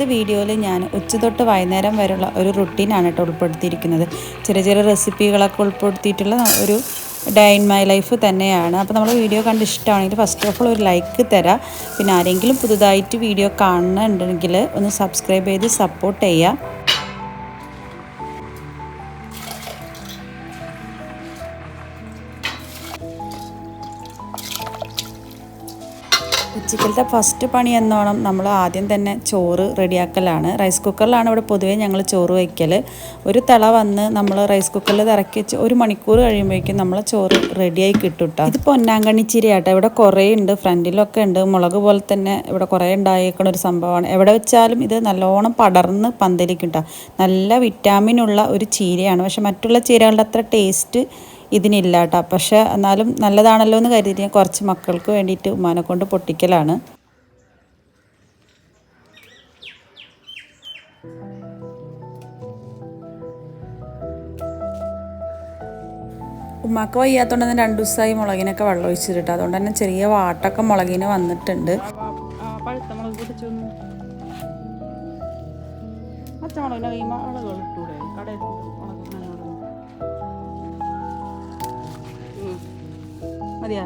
ഇന്നത്തെ വീഡിയോയിൽ ഞാൻ ഉച്ച തൊട്ട് വൈകുന്നേരം വരെയുള്ള ഒരു റുട്ടീനാണ് കേട്ടോ ഉൾപ്പെടുത്തിയിരിക്കുന്നത്. ചെറിയ ചെറിയ റെസിപ്പികളൊക്കെ ഉൾപ്പെടുത്തിയിട്ടുള്ള ഒരു ഡേ ഇൻ മൈ ലൈഫ് തന്നെയാണ്. അപ്പോൾ നമ്മൾ വീഡിയോ കണ്ട് ഇഷ്ടമാണെങ്കിൽ ഫസ്റ്റ് ഓഫ് ഓൾ ഒരു ലൈക്ക് തരാം. പിന്നെ ആരെങ്കിലും പുതുതായിട്ട് വീഡിയോ കാണുന്നുണ്ടെങ്കിൽ ഒന്ന് സബ്സ്ക്രൈബ് ചെയ്ത് സപ്പോർട്ട് ചെയ്യുക. ഉച്ചക്കലത്തെ ഫസ്റ്റ് പണി എന്നോണം നമ്മൾ ആദ്യം തന്നെ ചോറ് റെഡിയാക്കലാണ്. റൈസ് കുക്കറിലാണ് ഇവിടെ പൊതുവേ ഞങ്ങൾ ചോറ് വയ്ക്കൽ. ഒരു തിള വന്ന് നമ്മൾ റൈസ് കുക്കറിൽ ഇറക്കി വെച്ച് 1 മണിക്കൂർ കഴിയുമ്പോഴേക്കും നമ്മൾ ചോറ് റെഡിയായി കിട്ടും കേട്ടോ. ഇത് പൊന്നാങ്കണ്ണി ചീരയാട്ടോ. ഇവിടെ കുറേ ഉണ്ട്, ഫ്രണ്ടിലൊക്കെ ഉണ്ട്. മുളക് പോലെ തന്നെ ഇവിടെ കുറേ ഉണ്ടായിരിക്കുന്ന ഒരു സംഭവമാണ്. എവിടെ വെച്ചാലും ഇത് നല്ലോണം പടർന്ന് പന്തലിക്കും കേട്ടോ. നല്ല വിറ്റാമിനുള്ള ഒരു ചീരയാണ്. പക്ഷെ മറ്റുള്ള ചീരകളുടെ അത്ര ടേസ്റ്റ് ഇതിനില്ല കേട്ടോ. പക്ഷേ എന്നാലും നല്ലതാണല്ലോ എന്ന് കരുതി ഞാൻ കുറച്ച് മക്കൾക്ക് വേണ്ടിയിട്ട് ഉമ്മാനെ കൊണ്ട് പൊട്ടിക്കലാണ്. ഉമ്മാക്ക് വയ്യാത്തതുകൊണ്ട് തന്നെ 2 ദിവസമായി മുളകിനൊക്കെ വെള്ളം ഒഴിച്ചിട്ട്, അതുകൊണ്ട് തന്നെ ചെറിയ വാട്ടൊക്കെ മുളകിന് വന്നിട്ടുണ്ട്. മതിയാ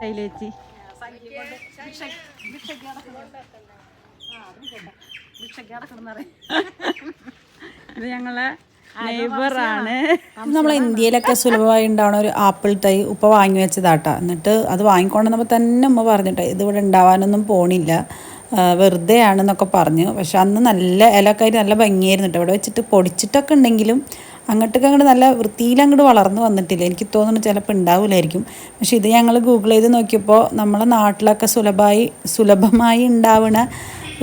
കയ്യിലേച്ചി ഇത് ഞങ്ങളെ നെയ്ബറാണ്. നമ്മളെ ഇന്ത്യയിലൊക്കെ സുലഭമായി ഉണ്ടാവുന്ന ഒരു ആപ്പിൾ തൈ ഉപ്പ വാങ്ങി വെച്ചതാട്ടാ. എന്നിട്ട് അത് വാങ്ങിക്കൊണ്ടുവന്നപ്പോൾ തന്നെ ഉമ്മ പറഞ്ഞിട്ട് ഇതിവിടെ ഉണ്ടാവാനൊന്നും പോണില്ല, വെറുതെ ആണെന്നൊക്കെ പറഞ്ഞു. പക്ഷെ അന്ന് നല്ല ഇലയൊക്കെ ആയിട്ട് നല്ല ഭംഗിയായിരുന്നു കേട്ടോ. ഇവിടെ വെച്ചിട്ട് പൊടിച്ചിട്ടൊക്കെ ഉണ്ടെങ്കിലും അങ്ങോട്ടൊക്കെ നല്ല വൃത്തിയിൽ വളർന്നു വന്നിട്ടില്ല. എനിക്ക് തോന്നുന്നു ചിലപ്പോൾ ഉണ്ടാവില്ലായിരിക്കും. പക്ഷെ ഇത് ഞങ്ങൾ ഗൂഗിൾ ചെയ്ത് നോക്കിയപ്പോൾ നമ്മളെ നാട്ടിലൊക്കെ സുലഭമായി ഉണ്ടാവുന്ന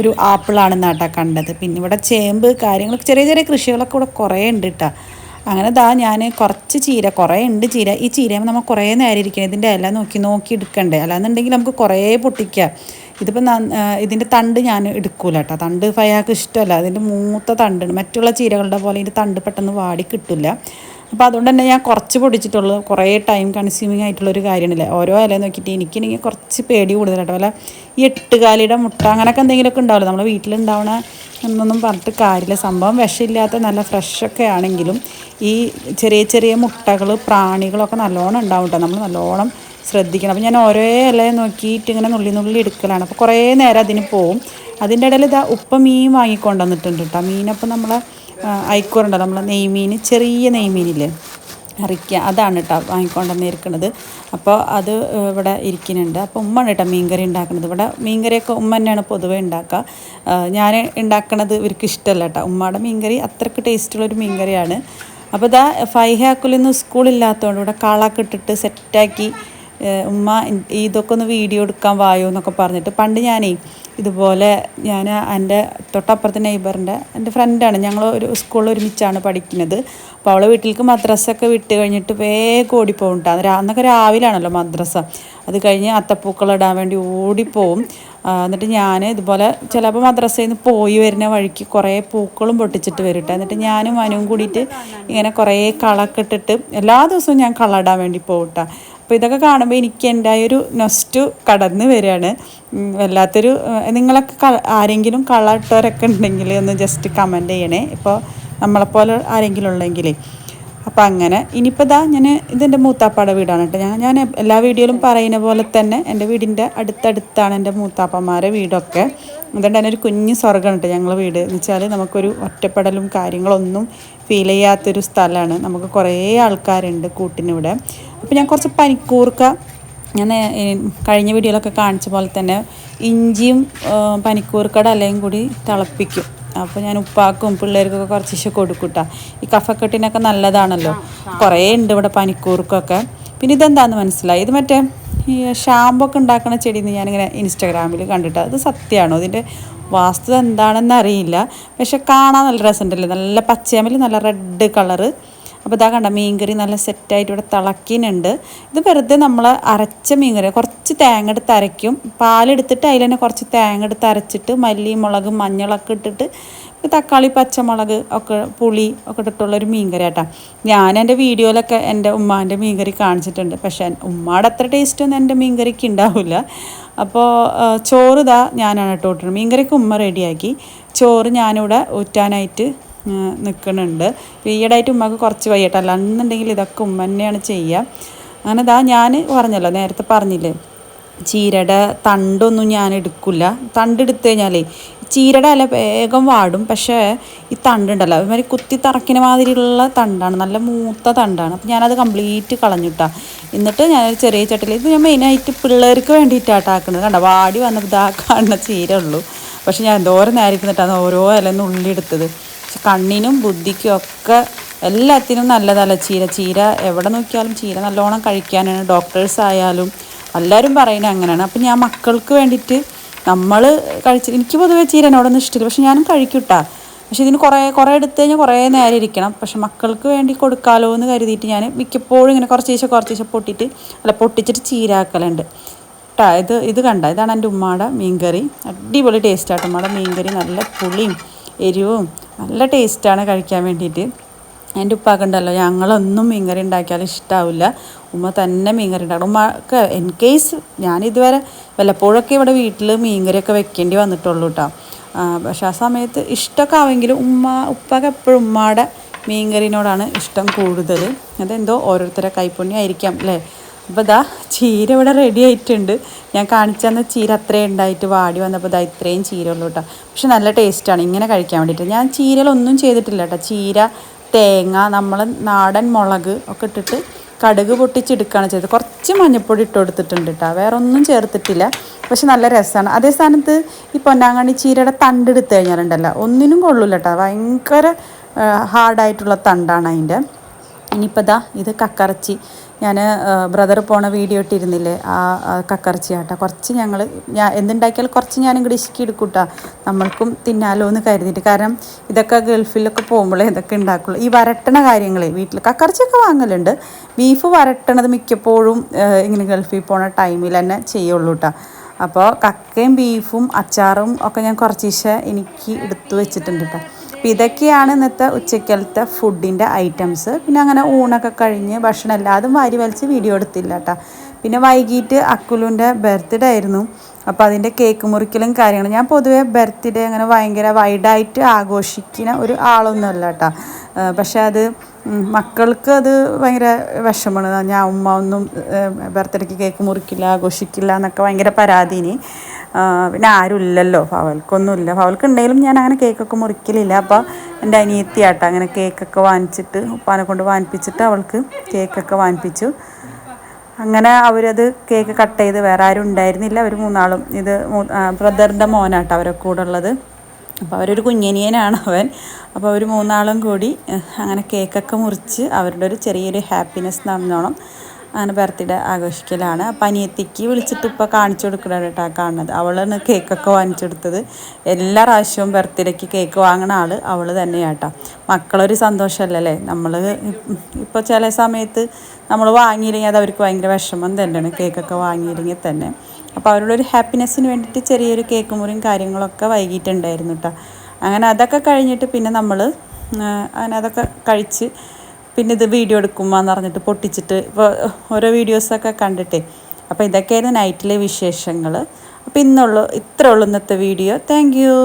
ഒരു ആപ്പിളാണെന്നാട്ടാ കണ്ടത്. പിന്നെ ഇവിടെ ചേമ്പ് കാര്യങ്ങളൊക്കെ ചെറിയ ചെറിയ കൃഷികളൊക്കെ ഇവിടെ കുറേ ഉണ്ട് കേട്ടോ. അങ്ങനെ ഞാൻ കുറച്ച് ചീര, കുറേ ഉണ്ട് ചീര. ഈ ചീരയുമ്പോൾ നമ്മൾ കുറേ നേരം ഇരിക്കണം, ഇതിൻ്റെ ഇല നോക്കി എടുക്കണ്ടേ. അല്ലാന്നുണ്ടെങ്കിൽ നമുക്ക് കുറേ പൊട്ടിക്കാം. ഇതിപ്പോൾ ഇതിൻ്റെ തണ്ട് ഞാൻ എടുക്കൂല കേട്ടോ. തണ്ട് ഫയാക്ക് ഇഷ്ടമല്ല. അതിൻ്റെ മൂത്ത തണ്ടാണ്. മറ്റുള്ള ചീരകളുടെ പോലെ ഇതിൻ്റെ തണ്ട് പെട്ടെന്ന് വാടി കിട്ടില്ല. അപ്പോൾ അതുകൊണ്ട് തന്നെ ഞാൻ കുറച്ച് പൊടിച്ചിട്ടുള്ളൂ. കുറേ ടൈം കൺസ്യൂമിങ് ആയിട്ടുള്ളൊരു കാര്യമാണല്ലേ. ഓരോ ഇല നോക്കിയിട്ട് എനിക്കാണെങ്കിൽ കുറച്ച് പേടി കൂടുതലാട്ടോ. അല്ല ഈ 8 കാലിയുടെ മുട്ട അങ്ങനെയൊക്കെ എന്തെങ്കിലുമൊക്കെ ഉണ്ടാവില്ല നമ്മുടെ വീട്ടിലുണ്ടാവണ എന്നൊന്നും പറഞ്ഞിട്ട് കാര്യമില്ല. സംഭവം വിഷമില്ലാത്ത നല്ല ഫ്രഷൊക്കെ ആണെങ്കിലും ഈ ചെറിയ ചെറിയ മുട്ടകൾ പ്രാണികളൊക്കെ നല്ലോണം ഉണ്ടാവും കേട്ടോ. നമ്മൾ നല്ലോണം ശ്രദ്ധിക്കണം. അപ്പോൾ ഞാൻ ഓരോ ഇല നോക്കിയിട്ട് ഇങ്ങനെ നുള്ളി എടുക്കലാണ്. അപ്പോൾ കുറേ നേരം അതിന് പോവും. അതിൻ്റെ ഇടയിൽ ഉപ്പ മീൻ വാങ്ങിക്കൊണ്ട് വന്നിട്ടുണ്ട് കേട്ടോ. മീനപ്പോൾ നമ്മളെ അയക്കൂറുണ്ടല്ലോ, നമ്മളെ നെയ്മീൻ, ചെറിയ നെയ്മീനില്ലേ, അറിയിക്കുക, അതാണ് കേട്ടോ വാങ്ങിക്കൊണ്ട് വന്നിരിക്കുന്നത്. അപ്പോൾ അത് ഇവിടെ ഇരിക്കുന്നുണ്ട്. അപ്പോൾ ഉമ്മയാണ് കേട്ടോ മീൻകറി ഉണ്ടാക്കുന്നത്. ഇവിടെ മീൻകറിയൊക്കെ ഉമ്മ തന്നെയാണ് പൊതുവേ ഉണ്ടാക്കുക. ഞാൻ ഉണ്ടാക്കുന്നത് ഇവർക്ക് ഇഷ്ടമല്ല കേട്ടോ. ഉമ്മയുടെ മീൻകറി അത്രയ്ക്ക് ടേസ്റ്റുള്ളൊരു മീൻകറിയാണ്. അപ്പോൾ ഫൈഹാക്കുലൊന്നും സ്കൂളില്ലാത്തതുകൊണ്ട് ഇവിടെ കാളൊക്കെ ഇട്ടിട്ട് സെറ്റാക്കി ഉമ്മ ഇതൊക്കെ ഒന്ന് വീഡിയോ എടുക്കാൻ വായോ എന്നൊക്കെ പറഞ്ഞിട്ട്. പണ്ട് ഇതുപോലെ ഞാൻ എൻ്റെ തൊട്ടപ്പുറത്തെ നെയ്ബറിൻ്റെ എൻ്റെ ഫ്രണ്ടാണ്. ഞങ്ങൾ ഒരു സ്കൂളിൽ ഒരുമിച്ചാണ് പഠിക്കുന്നത്. അപ്പോൾ അവളെ വീട്ടിലേക്ക് മദ്രസയൊക്കെ വിട്ട് കഴിഞ്ഞിട്ട് വേഗം ഓടിപ്പോവും കേട്ടോ. അന്നൊക്കെ രാവിലെയാണല്ലോ മദ്രസ. അത് കഴിഞ്ഞ് അത്തപ്പൂക്കൾ ഇടാൻ വേണ്ടി ഓടിപ്പോവും. എന്നിട്ട് ഞാൻ ഇതുപോലെ ചിലപ്പോൾ മദ്രസയിൽ നിന്ന് പോയി വരുന്ന വഴിക്ക് കുറേ പൂക്കളും പൊട്ടിച്ചിട്ട് വരും കേട്ടോ. എന്നിട്ട് ഞാനും അനുവും കൂടിയിട്ട് ഇങ്ങനെ കുറേ കളൊക്കെ ഇട്ടിട്ട് എല്ലാ ദിവസവും ഞാൻ കള ഇടാൻ വേണ്ടി പോകും കേട്ടോ. അപ്പോൾ ഇതൊക്കെ കാണുമ്പോൾ എനിക്ക് എൻ്റെ ഒരു നൊസ്റ്റു കടന്ന് വരികയാണ്. വല്ലാത്തൊരു നിങ്ങളൊക്കെ ആരെങ്കിലും കള ഇട്ടവരൊക്കെ ഉണ്ടെങ്കിൽ ഒന്ന് ജസ്റ്റ് കമൻറ്റ് ചെയ്യണേ. ഇപ്പോൾ നമ്മളെപ്പോലെ ആരെങ്കിലും ഉള്ളെങ്കിലേ. അപ്പോൾ അങ്ങനെ ഇനിയിപ്പോൾ ഞാൻ ഇതെൻ്റെ മൂത്താപ്പാടെ വീടാണ് കേട്ടോ. ഞാൻ എല്ലാ വീഡിയോയിലും പറയുന്ന പോലെ തന്നെ എൻ്റെ വീടിൻ്റെ അടുത്തടുത്താണ് എൻ്റെ മൂത്താപ്പന്മാരെ വീടൊക്കെ. അതുകൊണ്ട് തന്നെ ഒരു കുഞ്ഞ് സ്വർഗ്ഗമാണ് കേട്ടോ ഞങ്ങൾ വീട്. എന്ന് വെച്ചാൽ നമുക്കൊരു ഒറ്റപ്പെടലും കാര്യങ്ങളൊന്നും ഫീൽ ചെയ്യാത്തൊരു സ്ഥലമാണ്. നമുക്ക് കുറേ ആൾക്കാരുണ്ട് കൂട്ടിനിവിടെ. അപ്പോൾ ഞാൻ കുറച്ച് പനിക്കൂർക്ക, ഞാൻ കഴിഞ്ഞ വീഡിയോയിലൊക്കെ കാണിച്ച പോലെ തന്നെ ഇഞ്ചിയും പനിക്കൂർക്കയുടെ ഇലയും കൂടി തിളപ്പിക്കും. അപ്പോൾ ഞാൻ ഉപ്പാക്കും പിള്ളേർക്കൊക്കെ കുറച്ച് കൊടുക്കും കേട്ടോ. ഈ കഫക്കെട്ടിനൊക്കെ നല്ലതാണല്ലോ. കുറേ ഉണ്ട് ഇവിടെ പനിക്കൂർക്കൊക്കെ. പിന്നെ ഇതെന്താണെന്ന് മനസ്സിലായി, ഇത് മറ്റേ ഈ ഷാമ്പൊക്കെ ഉണ്ടാക്കുന്ന ചെടിയെന്ന് ഞാനിങ്ങനെ ഇൻസ്റ്റാഗ്രാമിൽ കണ്ടിട്ട്. അത് സത്യമാണോ? ഇതിൻ്റെ വാസ്തു എന്താണെന്ന് അറിയില്ല. പക്ഷെ കാണാൻ നല്ല രസമുണ്ടല്ലേ, നല്ല പച്ചയാമൽ നല്ല റെഡ് കളറ്. അപ്പോൾ ഇതാ കണ്ട മീൻകറി നല്ല സെറ്റായിട്ട് ഇവിടെ തിളക്കിനുണ്ട്. ഇത് വെറുതെ നമ്മൾ അരച്ച മീൻകറി, കുറച്ച് തേങ്ങ എടുത്ത് അരയ്ക്കും. പാലെടുത്തിട്ട് അതിൽ തന്നെ കുറച്ച് തേങ്ങ എടുത്ത് അരച്ചിട്ട് മല്ലി മുളക് മഞ്ഞളൊക്കെ ഇട്ടിട്ട് തക്കാളി പച്ചമുളക് ഒക്കെ പുളി ഒക്കെ ഇട്ടിട്ടുള്ളൊരു മീൻകറി കേട്ടോ. ഞാൻ എൻ്റെ വീഡിയോയിലൊക്കെ എൻ്റെ ഉമ്മാൻ്റെ മീൻകറി കാണിച്ചിട്ടുണ്ട്. പക്ഷേ ഉമ്മയുടെ അത്ര ടേസ്റ്റൊന്നും എൻ്റെ മീൻകറിക്ക് ഉണ്ടാവില്ല. അപ്പോൾ ചോറ് ഇതാ ഞാനാണ് കേട്ടോ ഊട്ടുന്നത്. മീൻകറിക്ക് ഉമ്മ റെഡിയാക്കി. ചോറ് ഞാനിവിടെ ഊറ്റാനായിട്ട് നിൽക്കുന്നുണ്ട്. ഈയിടെയായിട്ട് ഉമ്മക്ക് കുറച്ച് വയ്യട്ടല്ല എന്നുണ്ടെങ്കിൽ ഇതൊക്കെ ഉമ്മ തന്നെയാണ് ചെയ്യുക. അങ്ങനെ ഇതാ ഞാൻ പറഞ്ഞല്ലോ, നേരത്തെ പറഞ്ഞില്ലേ, ചീരയുടെ തണ്ടൊന്നും ഞാൻ എടുക്കില്ല. തണ്ടെടുത്ത് കഴിഞ്ഞാലേ ചീരയുടെ ഇല വേഗം വാടും. പക്ഷേ ഈ തണ്ടുണ്ടല്ലോ ഒരുമാതിരി കുത്തി തറക്കിന മാതിരിയുള്ള തണ്ടാണ്, നല്ല മൂത്ത തണ്ടാണ്. അപ്പോൾ ഞാനത് കംപ്ലീറ്റ് കളഞ്ഞിട്ടാ. എന്നിട്ട് ഞാനൊരു ചെറിയ ചട്ടിയിൽ, ഇത് ഞാൻ മെയിനായിട്ട് പിള്ളേർക്ക് വേണ്ടിയിട്ടാണ് ആക്കുന്നത്. കണ്ട വാടി വന്നപ്പോൾ ഇതാ കാണുന്ന ചീര ഉള്ളൂ. പക്ഷെ ഞാൻ എന്തോരം നേരിക്കുന്നിട്ടാണ് ഓരോ ഇലന്ന് ഉള്ളിയെടുത്തത്. പക്ഷെ കണ്ണിനും ബുദ്ധിക്കും ഒക്കെ എല്ലാത്തിനും നല്ലതല്ല ചീര. ചീര എവിടെ നോക്കിയാലും ചീര നല്ലോണം കഴിക്കാനാണ്. ഡോക്ടേഴ്സ് ആയാലും എല്ലാവരും പറയുന്നത് അങ്ങനെയാണ്. അപ്പം ഞാൻ മക്കൾക്ക് വേണ്ടിയിട്ട് നമ്മൾ എനിക്ക് പൊതുവെ ചീരനോടൊന്നും ഇഷ്ടമില്ല, പക്ഷെ ഞാനും കഴിക്കൂട്ടാ. പക്ഷെ ഇതിന് കുറേ എടുത്തു കഴിഞ്ഞാൽ കുറേ നേരം ഇരിക്കണം. പക്ഷെ മക്കൾക്ക് വേണ്ടി കൊടുക്കാമല്ലോ എന്ന് കരുതിയിട്ട് ഞാൻ മിക്കപ്പോഴും ഇങ്ങനെ കുറച്ച് പൊട്ടിച്ചിട്ട് ചീരാക്കലുണ്ട് കേട്ടോ. ഇത് കണ്ട, ഇതാണ് എൻ്റെ ഉമ്മയുടെ മീൻകറി. അടിപൊളി ടേസ്റ്റാട്ടോ ഉമ്മയുടെ മീൻകറി. നല്ല പുളിയും എരിവും നല്ല ടേസ്റ്റാണ് കഴിക്കാൻ വേണ്ടിയിട്ട്. എൻ്റെ ഉപ്പാക്കുണ്ടല്ലോ, ഞങ്ങളൊന്നും മീൻകറി ഉണ്ടാക്കിയാലും ഇഷ്ടാവില്ല. ഉമ്മ തന്നെ മീൻകറി ഉണ്ടാക്കും. ഉമ്മക്ക് ഇൻ കേസ് ഞാനിതുവരെ വല്ലപ്പോഴൊക്കെ ഇവിടെ വീട്ടിൽ മീൻകറിയൊക്കെ വെക്കേണ്ടി വന്നിട്ടുള്ളൂ കേട്ടോ. പക്ഷെ ആ സമയത്ത് ഇഷ്ടമൊക്കെ ആവുമെങ്കിലും ഉപ്പാക്ക് എപ്പോഴും ഉമ്മയുടെ മീൻകറിനോടാണ് ഇഷ്ടം കൂടുതൽ. അതെന്തോ ഓരോരുത്തരെ കൈപ്പുണ്യമായിരിക്കാം അല്ലേ. അപ്പോൾ ഇതാ ചീര ഇവിടെ റെഡി ആയിട്ടുണ്ട്. ഞാൻ കാണിച്ചെന്ന ചീര അത്രയും ഉണ്ടായിട്ട് വാടി വന്നപ്പോൾ ഇതാ ഇത്രയും ചീര ഉള്ളൂ കേട്ടോ. പക്ഷെ നല്ല ടേസ്റ്റാണ് ഇങ്ങനെ കഴിക്കാൻ വേണ്ടിയിട്ട്. ഞാൻ ചീരയിലൊന്നും ചെയ്തിട്ടില്ല കേട്ടോ. ചീര, തേങ്ങ, നമ്മൾ നാടൻ മുളക് ഒക്കെ ഇട്ടിട്ട് കടുക് പൊട്ടിച്ചെടുക്കുകയാണ് ചെയ്തത്. കുറച്ച് മഞ്ഞൾപ്പൊടി ഇട്ട് കൊടുത്തിട്ടുണ്ട് കേട്ടോ, വേറെ ഒന്നും ചേർത്തിട്ടില്ല. പക്ഷെ നല്ല രസമാണ്. അതേ സ്ഥാനത്ത് ഈ പൊന്നാങ്കണ്ണി ചീരയുടെ തണ്ടെടുത്ത് കഴിഞ്ഞാലുണ്ടല്ലോ ഒന്നിനും കൊള്ളില്ല കേട്ടോ. ഭയങ്കര ഹാർഡായിട്ടുള്ള തണ്ടാണ് അതിൻ്റെ. ഇനിയിപ്പോൾ ഇതാ ഇത് കക്കറച്ചി. ഞാൻ ബ്രദർ പോണ വീഡിയോ ഇട്ടിരുന്നില്ലേ, ആ കക്കറച്ചി ആട്ടോ. കുറച്ച് ഞാൻ എന്തുണ്ടാക്കിയാലും കുറച്ച് ഞാനും കൂടി ഇഷ്ടി എടുക്കൂട്ടാ, നമ്മൾക്കും തിന്നാലോ എന്ന് കരുതിയിട്ട്. കാരണം ഇതൊക്കെ ഗൾഫിലൊക്കെ പോകുമ്പോഴേ ഇതൊക്കെ ഉണ്ടാക്കുള്ളൂ. ഈ വരട്ടണ കാര്യങ്ങളെ വീട്ടിൽ കക്കറച്ചിയൊക്കെ വാങ്ങലുണ്ട്. ബീഫ് വരട്ടണത് മിക്കപ്പോഴും ഇങ്ങനെ ഗൾഫിൽ പോണ ടൈമിൽ തന്നെ ചെയ്യുള്ളൂ കേട്ടോ. അപ്പോൾ കക്കയും ബീഫും അച്ചാറും ഒക്കെ ഞാൻ കുറച്ച് എനിക്ക് എടുത്തു വെച്ചിട്ടുണ്ട് കേട്ടോ. അപ്പോൾ ഇതൊക്കെയാണ് ഇന്നത്തെ ഉച്ചക്കലത്തെ ഫുഡിൻ്റെ ഐറ്റംസ്. പിന്നെ അങ്ങനെ ഊണൊക്കെ കഴിഞ്ഞ് ഭക്ഷണം എല്ലാതും വാരി വലിച്ച് വീഡിയോ എടുത്തില്ല കേട്ടോ. പിന്നെ വൈകിട്ട് അക്കുലുൻ്റെ ബർത്ത്ഡേ ആയിരുന്നു. അപ്പോൾ അതിൻ്റെ കേക്ക് മുറിക്കലും കാര്യങ്ങളും. ഞാൻ പൊതുവേ ബർത്ത്ഡേ അങ്ങനെ ഭയങ്കര വൈഡായിട്ട് ആഘോഷിക്കുന്ന ഒരു ആളൊന്നുമല്ല കേട്ടോ. പക്ഷേ അത് മക്കൾക്ക് അത് ഭയങ്കര വിഷമമാണ്. ഞാൻ ഉമ്മ ഒന്നും ബർത്ത്ഡേക്ക് കേക്ക് മുറിക്കില്ല, ആഘോഷിക്കില്ല എന്നൊക്കെ ഭയങ്കര പരാതിനി. പിന്നെ ആരും ഇല്ലല്ലോ, അവൾക്കൊന്നുമില്ല. അവൾക്കുണ്ടെങ്കിലും ഞാൻ അങ്ങനെ കേക്കൊക്കെ മുറിക്കലില്ല. അപ്പോൾ എൻ്റെ അനിയത്തിയാട്ടോ അങ്ങനെ കേക്കൊക്കെ വാങ്ങിച്ചിട്ട് ഉപ്പാനെ കൊണ്ട് വാങ്ങിപ്പിച്ചിട്ട് അവൾക്ക് കേക്കൊക്കെ വാങ്ങിപ്പിച്ചു. അങ്ങനെ അവരത് കേക്ക് കട്ട് ചെയ്ത്, വേറെ ആരും ഉണ്ടായിരുന്നില്ല. അവർ മൂന്നാളും, ഇത് ബ്രദറിൻ്റെ മോനാട്ടോ അവരെ കൂടെ ഉള്ളത്. അപ്പോൾ അവരൊരു കുഞ്ഞനിയനാണ് അവൻ. അപ്പോൾ അവർ മൂന്നാളും കൂടി അങ്ങനെ കേക്കൊക്കെ മുറിച്ച് അവരുടെ ഒരു ചെറിയൊരു ഹാപ്പിനെസ് നടന്നോണം അങ്ങനെ ബർത്ത്ഡേ ആഘോഷിക്കലാണ്. അപ്പം അനിയത്തിക്ക് വിളിച്ചിട്ട് ഇപ്പോൾ കാണിച്ചു കൊടുക്കണം കേട്ടോ കാണുന്നത്. അവളാണ് കേക്കൊക്കെ വാങ്ങിച്ചെടുത്തത്. എല്ലാ പ്രാവശ്യവും ബർത്ത്ഡേക്ക് കേക്ക് വാങ്ങണ ആൾ അവൾ തന്നെയാട്ടോ. മക്കളൊരു സന്തോഷമല്ലല്ലേ. നമ്മൾ ഇപ്പോൾ ചില സമയത്ത് നമ്മൾ വാങ്ങിയില്ലെങ്കിൽ അത് അവർക്ക് ഭയങ്കര വിഷമം തന്നെയാണ്, കേക്കൊക്കെ വാങ്ങിയില്ലെങ്കിൽ തന്നെ. അപ്പോൾ അവരുടെ ഒരു ഹാപ്പിനെസ്സിന് വേണ്ടിയിട്ട് ചെറിയൊരു കേക്ക് മുറിയും കാര്യങ്ങളൊക്കെ വൈകിട്ടുണ്ടായിരുന്നു കേട്ടോ. അങ്ങനെ അതൊക്കെ കഴിഞ്ഞിട്ട് പിന്നെ നമ്മൾ അങ്ങനെ അതൊക്കെ കഴിച്ച് പിന്നെ ഇത് വീഡിയോ എടുക്കുമ്പോന്ന് പറഞ്ഞിട്ട് പൊട്ടിച്ചിട്ട് ഇപ്പോൾ ഓരോ വീഡിയോസൊക്കെ കണ്ടിട്ടേ. അപ്പോൾ ഇതൊക്കെയായിരുന്നു നൈറ്റിലെ വിശേഷങ്ങൾ. അപ്പോൾ ഇത്രേ ഉള്ളൂ ഇന്നത്തെ വീഡിയോ. Thank you.